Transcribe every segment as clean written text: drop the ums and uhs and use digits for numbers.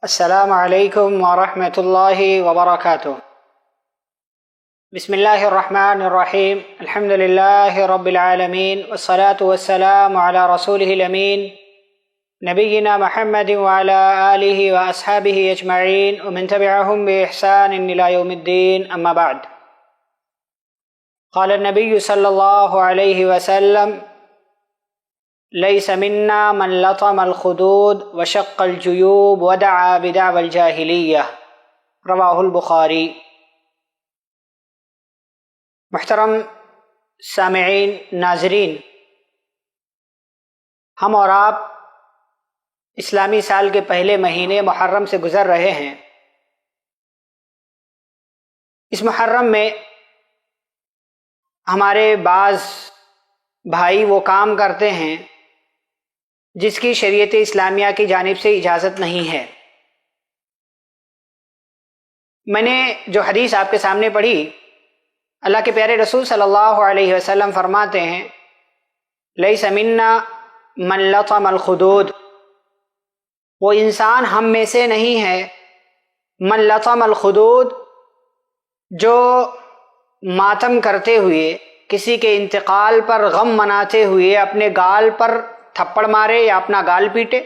السلام علیکم ورحمۃ اللہ وبرکاتہ۔ بسم اللہ الرحمن الرحیم، الحمد للہ رب العالمین، والصلاة والسلام علی رسولہ الامین نبینا محمد وعلی آلہ واصحابہ اجمعین ومن تبعہم بإحسان الی یوم الدین، اما بعد۔ قال النبی صلی اللہ علیہ وسلم: لیس منا من لطم الخدود وشق الجیوب ودعا بدعوى الجاہلیہ، رواہ البخاری۔ محترم سامعین، ناظرین، ہم اور آپ اسلامی سال کے پہلے مہینے محرم سے گزر رہے ہیں۔ اس محرم میں ہمارے بعض بھائی وہ کام کرتے ہیں جس کی شریعت اسلامیہ کی جانب سے اجازت نہیں ہے۔ میں نے جو حدیث آپ کے سامنے پڑھی، اللہ کے پیارے رسول صلی اللہ علیہ وسلم فرماتے ہیں: لیس منا من لطم الخدود، وہ انسان ہم میں سے نہیں ہے، من لطم الخدود، جو ماتم کرتے ہوئے، کسی کے انتقال پر غم مناتے ہوئے اپنے گال پر تھپڑ مارے یا اپنا گال پیٹے،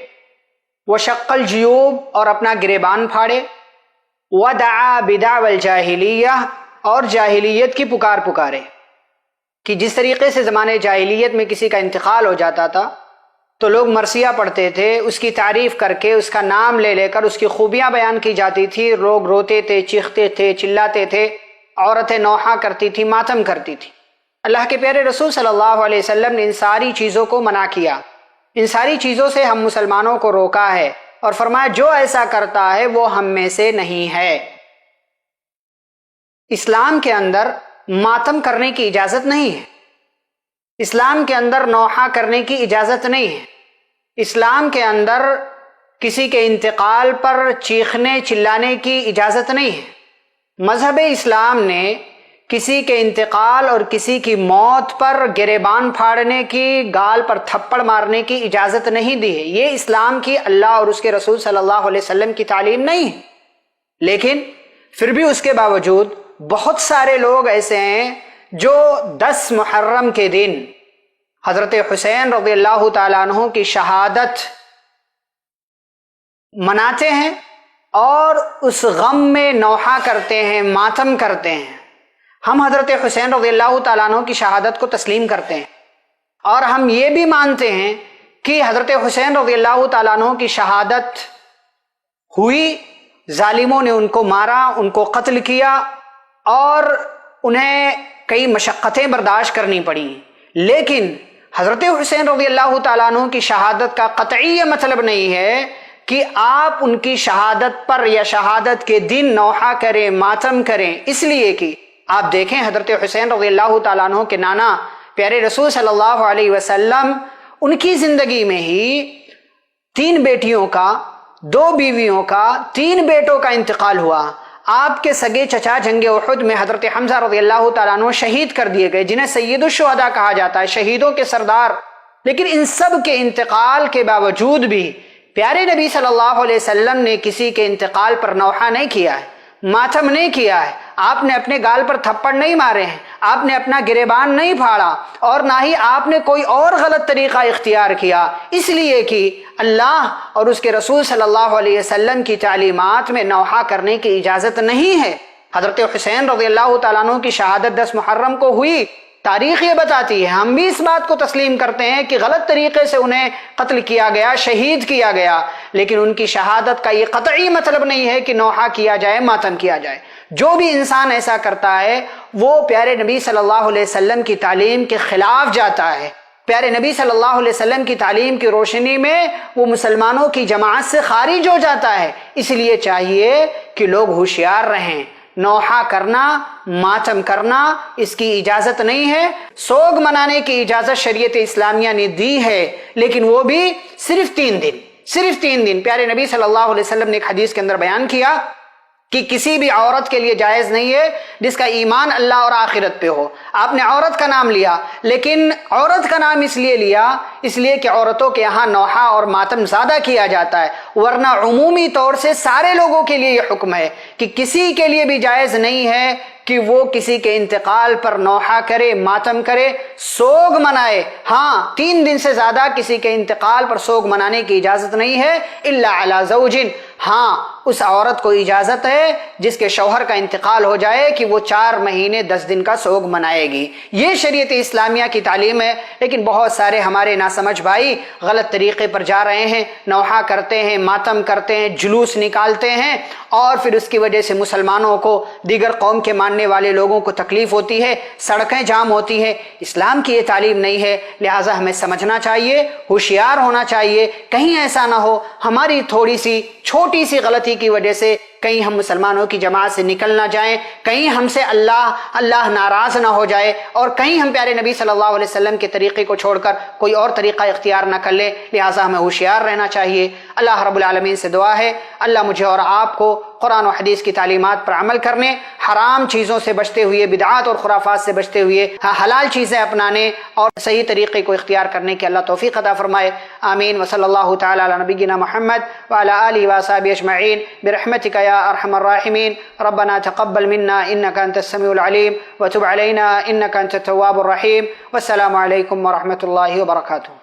وشق الجیوب، اور اپنا گریبان پھاڑے، ودعا بدعوى الجاہلیہ، اور جاہلیت کی پکارے کہ جس طریقے سے زمانے جاہلیت میں کسی کا انتقال ہو جاتا تھا تو لوگ مرثیہ پڑھتے تھے، اس کی تعریف کر کے اس کا نام لے لے کر اس کی خوبیاں بیان کی جاتی تھی، لوگ روتے تھے، چیختے تھے، چلاتے تھے، عورتیں نوحہ کرتی تھی، ماتم کرتی تھی۔ اللہ کے پیارے رسول صلی اللہ علیہ وسلم نے ان ساری چیزوں کو منع کیا، ان ساری چیزوں سے ہم مسلمانوں کو روکا ہے، اور فرمایا جو ایسا کرتا ہے وہ ہم میں سے نہیں ہے۔ اسلام کے اندر ماتم کرنے کی اجازت نہیں ہے، اسلام کے اندر نوحہ کرنے کی اجازت نہیں ہے، اسلام کے اندر کسی کے انتقال پر چیخنے چلانے کی اجازت نہیں ہے۔ مذہب اسلام نے کسی کے انتقال اور کسی کی موت پر گریبان پھاڑنے کی، گال پر تھپڑ مارنے کی اجازت نہیں دی ہے۔ یہ اسلام کی اللہ اور اس کے رسول صلی اللہ علیہ وسلم کی تعلیم نہیں ہے۔ لیکن پھر بھی اس کے باوجود بہت سارے لوگ ایسے ہیں جو 10 محرم کے دن حضرت حسین رضی اللہ تعالیٰ عنہ کی شہادت مناتے ہیں اور اس غم میں نوحہ کرتے ہیں، ماتم کرتے ہیں۔ ہم حضرت حسین رضی اللہ تعالیٰ عنہ کی شہادت کو تسلیم کرتے ہیں، اور ہم یہ بھی مانتے ہیں کہ حضرت حسین رضی اللہ تعالیٰ عنہ کی شہادت ہوئی، ظالموں نے ان کو مارا، ان کو قتل کیا، اور انہیں کئی مشقتیں برداشت کرنی پڑی، لیکن حضرت حسین رضی اللہ تعالیٰ عنہ کی شہادت کا قطعی یہ مطلب نہیں ہے کہ آپ ان کی شہادت پر یا شہادت کے دن نوحہ کریں، ماتم کریں، اس لیے کہ آپ دیکھیں حضرت حسین رضی اللہ تعالیٰ عنہ کے نانا پیارے رسول صلی اللہ علیہ وسلم، ان کی زندگی میں ہی 3 بیٹیوں کا، 2 بیویوں کا، 3 بیٹوں کا انتقال ہوا۔ آپ کے سگے چچا جنگ احد میں حضرت حمزہ رضی اللہ تعالیٰ عنہ شہید کر دیے گئے، جنہیں سید الشہداء کہا جاتا ہے، شہیدوں کے سردار۔ لیکن ان سب کے انتقال کے باوجود بھی پیارے نبی صلی اللہ علیہ وسلم نے کسی کے انتقال پر نوحہ نہیں کیا ہے، ماتم نہیں کیا ہے، آپ نے اپنے گال پر تھپڑ نہیں مارے ہیں، آپ نے اپنا گریبان نہیں پھاڑا، اور نہ ہی آپ نے کوئی اور غلط طریقہ اختیار کیا، اس لیے کہ اللہ اور اس کے رسول صلی اللہ علیہ وسلم کی تعلیمات میں نوحہ کرنے کی اجازت نہیں ہے۔ حضرت حسین رضی اللہ تعالیٰ عنہ کی شہادت 10 محرم کو ہوئی، تاریخ یہ بتاتی ہے، ہم بھی اس بات کو تسلیم کرتے ہیں کہ غلط طریقے سے انہیں قتل کیا گیا، شہید کیا گیا، لیکن ان کی شہادت کا یہ قطعی مطلب نہیں ہے کہ نوحہ کیا جائے، ماتم کیا جائے۔ جو بھی انسان ایسا کرتا ہے وہ پیارے نبی صلی اللہ علیہ وسلم کی تعلیم کے خلاف جاتا ہے، پیارے نبی صلی اللہ علیہ وسلم کی تعلیم کی روشنی میں وہ مسلمانوں کی جماعت سے خارج ہو جاتا ہے۔ اس لیے چاہیے کہ لوگ ہوشیار رہیں، نوحہ کرنا، ماتم کرنا اس کی اجازت نہیں ہے۔ سوگ منانے کی اجازت شریعت اسلامیہ نے دی ہے، لیکن وہ بھی صرف 3 دن، صرف 3 دن۔ پیارے نبی صلی اللہ علیہ وسلم نے ایک حدیث کے اندر بیان کیا کہ کسی بھی عورت کے لیے جائز نہیں ہے جس کا ایمان اللہ اور آخرت پہ ہو۔ آپ نے عورت کا نام لیا، لیکن عورت کا نام اس لیے لیا اس لیے کہ عورتوں کے یہاں نوحہ اور ماتم زیادہ کیا جاتا ہے، ورنہ عمومی طور سے سارے لوگوں کے لیے یہ حکم ہے کہ کسی کے لیے بھی جائز نہیں ہے کہ وہ کسی کے انتقال پر نوحہ کرے، ماتم کرے، سوگ منائے۔ ہاں 3 دن سے زیادہ کسی کے انتقال پر سوگ منانے کی اجازت نہیں ہے، الا علی زوج۔ ہاں اس عورت کو اجازت ہے جس کے شوہر کا انتقال ہو جائے کہ وہ 4 مہینے 10 دن کا سوگ منائے گی۔ یہ شریعت اسلامیہ کی تعلیم ہے، لیکن بہت سارے ہمارے ناسمجھ بھائی غلط طریقے پر جا رہے ہیں، نوحہ کرتے ہیں، ماتم کرتے ہیں، جلوس نکالتے ہیں، اور پھر اس کی وجہ سے مسلمانوں کو، دیگر قوم کے ماننے والے لوگوں کو تکلیف ہوتی ہے، سڑکیں جام ہوتی ہیں۔ اسلام کی یہ تعلیم نہیں ہے، لہٰذا ہمیں سمجھنا چاہیے، ہوشیار ہونا چاہیے، کہیں ایسا نہ ہو ہماری تھوڑی سی چھوٹی سی غلطی کی وجہ سے کہیں ہم مسلمانوں کی جماعت سے نکل نہ جائیں، کہیں ہم سے اللہ ناراض نہ ہو جائے، اور کہیں ہم پیارے نبی صلی اللہ علیہ وسلم کے طریقے کو چھوڑ کر کوئی اور طریقہ اختیار نہ کر لے۔ لہٰذا ہمیں ہوشیار رہنا چاہیے۔ اللہ رب العالمین سے دعا ہے اللہ مجھے اور آپ کو قرآن و حدیث کی تعلیمات پر عمل کرنے، حرام چیزوں سے بچتے ہوئے، بدعات اور خرافات سے بچتے ہوئے حلال چیزیں اپنانے اور صحیح طریقے کو اختیار کرنے کی اللہ توفیق عطا فرمائے۔ آمین۔ وصلی اللہ تعالی علی نبینا محمد وعلی آلہ وصحبہ اجمعین برحمتک یا ارحم الراحمین۔ ربنا تقبل منا انک انت السمیع العلیم وتب علینا انک انت التواب الرحیم۔ والسلام علیکم ورحمۃ اللہ وبرکاتہ۔